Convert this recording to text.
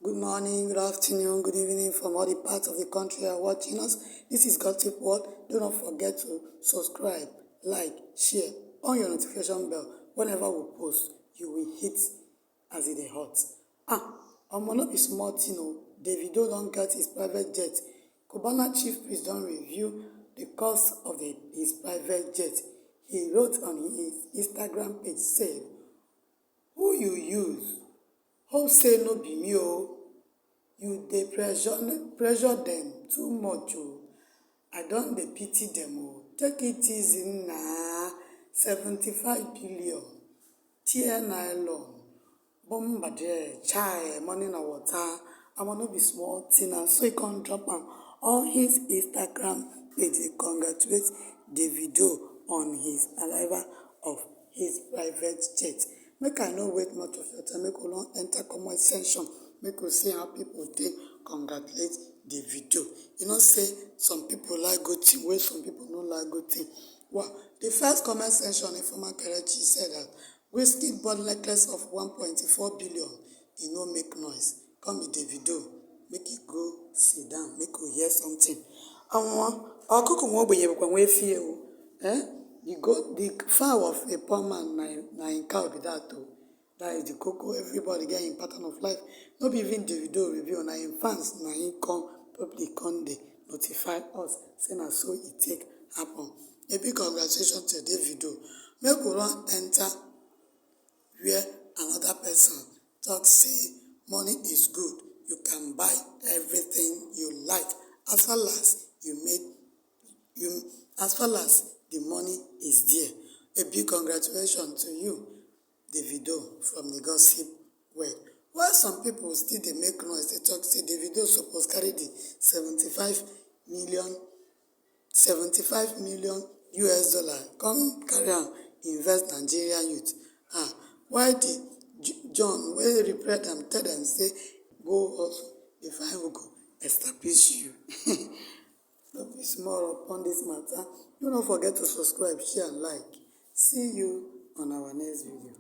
Good morning, good afternoon, good evening from all the parts of the country you are watching us. This is Gossip World. Do not forget to subscribe, like, share, on your notification bell. Whenever we post, you will hit as it is hot. I'm not be smart, Davido don't get his private jet. Cubana chief priest don't review the cost of his private jet. He wrote on his Instagram page, said, "Who you use? Hope say no be me o. You dey pressure dem too much o. I don dey pity dem o. Take it easy na. 75 billion. Tear nylon. Bomba there. Chai. Money na water. I'ma no be small thing na. So he come drop am on his Instagram page. He congratulate Davido on his arrival of his private jet. Make I no wait much of your time. Make we no enter comment section. Make we see how people take congratulate Davido. You know, say some people like good thing, where some people no like good thing. Well, the first comment section, Informa Kelechi said that whiskey bought necklace of 1.4 billion. E no make noise. Come with Davido. Make it go sit down. Make we hear something. Ọkụkọ nwa ogbenye bụkwa nwa efi ewu. The fowl of a poor man na in cow be that too. That is the cocoa. Everybody get in pattern of life. Not be even Davido review. Na in fans na in come public come dey notify us. Say na so it take happen. A big congratulations to Davido. Make we run enter where another person talk say money is good. You can buy everything you like as far as the money is there. A big congratulations to you, Davido, from the Gossip World. While some people still they make noise, they talk say Davido suppose carry the 75 million US dollar come carry am invest Nigeria youth. Why the John wey repair them tell them say go also if I will go establish you. Don't be small upon this matter. Do not forget to subscribe, share, and like. See you on our next video.